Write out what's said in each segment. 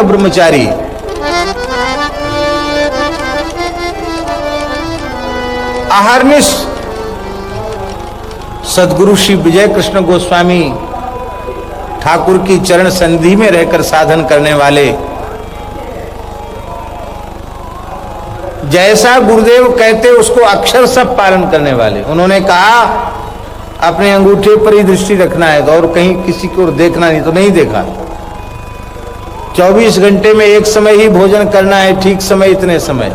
ब्रह्मचारी अहर्निश सदगुरु श्री विजय कृष्ण गोस्वामी ठाकुर की चरण संधि में रहकर साधन करने वाले, जैसा गुरुदेव कहते उसको अक्षर सब पालन करने वाले। उन्होंने कहा अपने अंगूठे पर ही दृष्टि रखना है तो और कहीं किसी को देखना नहीं, तो नहीं देखा। 24 घंटे में एक समय ही भोजन करना है, ठीक समय इतने समय,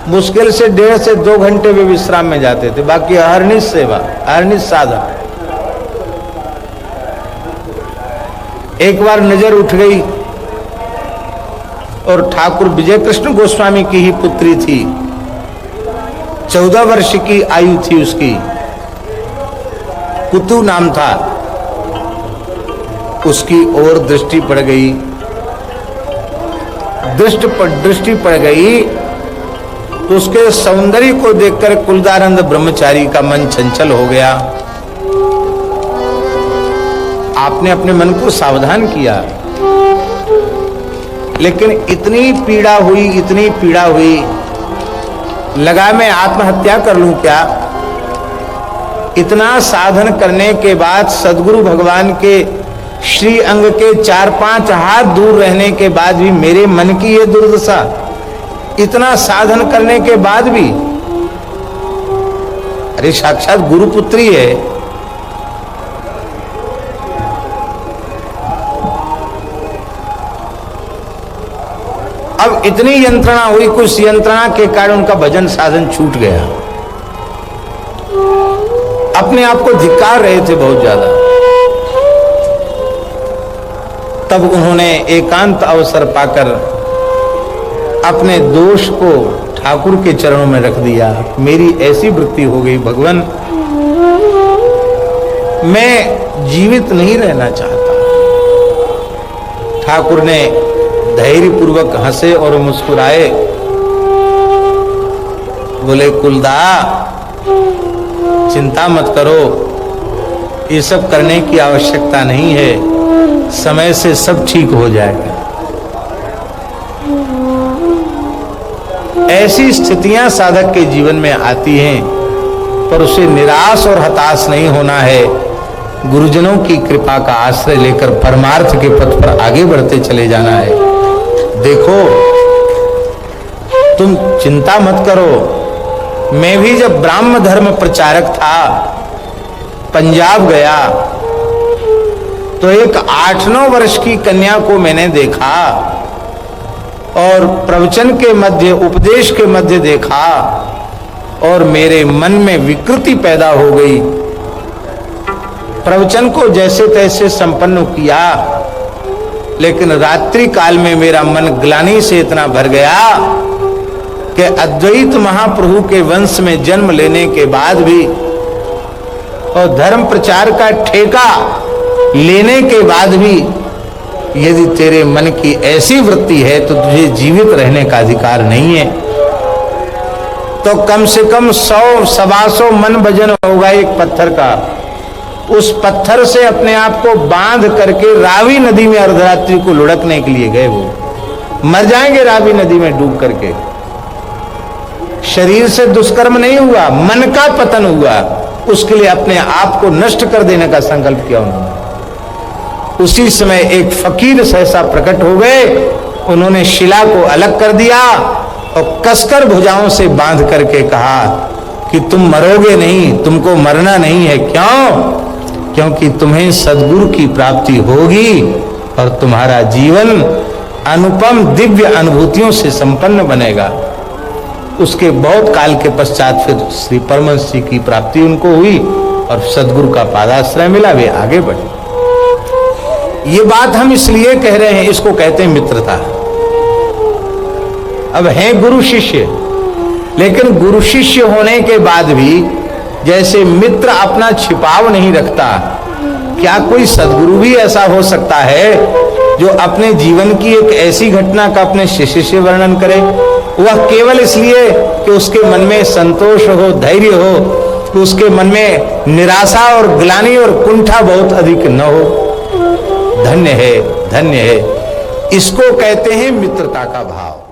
मुश्किल से 1.5 से 2 घंटे वे विश्राम में जाते थे, बाकी अहर्निश सेवा, अहर्निश साधन। एक बार नजर उठ गई और ठाकुर विजय कृष्ण गोस्वामी की ही पुत्री थी, 14 वर्ष की आयु थी उसकी, कुतु नाम था। उसकी ओर दृष्टि पड़ गई, दृष्टि पड़ गई तो उसके सौंदर्य को देखकर कुलदानंद ब्रह्मचारी का मन चंचल हो गया। आपने अपने मन को सावधान किया, लेकिन इतनी पीड़ा हुई, लगा मैं आत्महत्या कर लूं क्या। इतना साधन करने के बाद, सदगुरु भगवान के श्री अंग के 4-5 हाथ दूर रहने के बाद भी मेरे मन की ये दुर्दशा, इतना साधन करने के बाद भी। अरे साक्षात गुरुपुत्री है, अब इतनी यंत्रणा हुई, कुछ यंत्रणा के कारण उनका भजन साधन छूट गया। अपने आप को धिक्कार रहे थे बहुत ज्यादा। तब उन्होंने एकांत अवसर पाकर अपने दोष को ठाकुर के चरणों में रख दिया। मेरी ऐसी वृत्ति हो गई भगवान, मैं जीवित नहीं रहना चाहता। ठाकुर ने धैर्यपूर्वक हंसे और मुस्कुराए, बोले कुलदा चिंता मत करो, ये सब करने की आवश्यकता नहीं है, समय से सब ठीक हो जाएगा। ऐसी स्थितियां साधक के जीवन में आती हैं, पर उसे निराश और हताश नहीं होना है। गुरुजनों की कृपा का आश्रय लेकर परमार्थ के पथ पर आगे बढ़ते चले जाना है। देखो तुम चिंता मत करो, मैं भी जब ब्राह्म धर्म प्रचारक था, पंजाब गया तो एक 8-9 वर्ष की कन्या को मैंने देखा और प्रवचन के मध्य, उपदेश के मध्य देखा और मेरे मन में विकृति पैदा हो गई। प्रवचन को जैसे तैसे संपन्न किया, लेकिन रात्रि काल में मेरा मन ग्लानि से इतना भर गया कि अद्वैत महाप्रभु के वंश में जन्म लेने के बाद भी और धर्म प्रचार का ठेका लेने के बाद भी यदि तेरे मन की ऐसी वृत्ति है तो तुझे जीवित रहने का अधिकार नहीं है। तो कम से कम 100-125 मन भजन होगा एक पत्थर का। उस पत्थर से अपने आप को बांध करके रावी नदी में अर्धरात्रि को लुढ़कने के लिए गए। वो मर जाएंगे रावी नदी में डूब करके। शरीर से दुष्कर्म नहीं हुआ, मन का पतन हुआ। उसके लिए अपने आप को नष्ट कर देने का संकल्प किया उन्होंने। उसी समय एक फकीर सहसा प्रकट हो गए, उन्होंने शिला को अलग कर दिया और कसकर भुजाओं से बांध करके कहा कि तुम मरोगे नहीं, तुमको मरना नहीं है। क्यों? क्योंकि तुम्हें सद्गुरु की प्राप्ति होगी और तुम्हारा जीवन अनुपम दिव्य अनुभूतियों से संपन्न बनेगा। उसके बहुत काल के पश्चात फिर श्री परमहंस जी की प्राप्ति उनको हुई और सद्गुरु का पादाश्रय मिला, वे आगे बढ़े। ये बात हम इसलिए कह रहे हैं, इसको कहते हैं मित्रता। अब हैं गुरु शिष्य, लेकिन गुरु शिष्य होने के बाद भी जैसे मित्र अपना छिपाव नहीं रखता, क्या कोई सद्गुरु भी ऐसा हो सकता है जो अपने जीवन की एक ऐसी घटना का अपने शिष्य से वर्णन करे? वह केवल इसलिए कि उसके मन में संतोष हो, धैर्य हो, कि उसके मन में निराशा और ग्लानि और कुंठा बहुत अधिक न हो। धन्य है, धन्य है इसको कहते हैं मित्रता का भाव।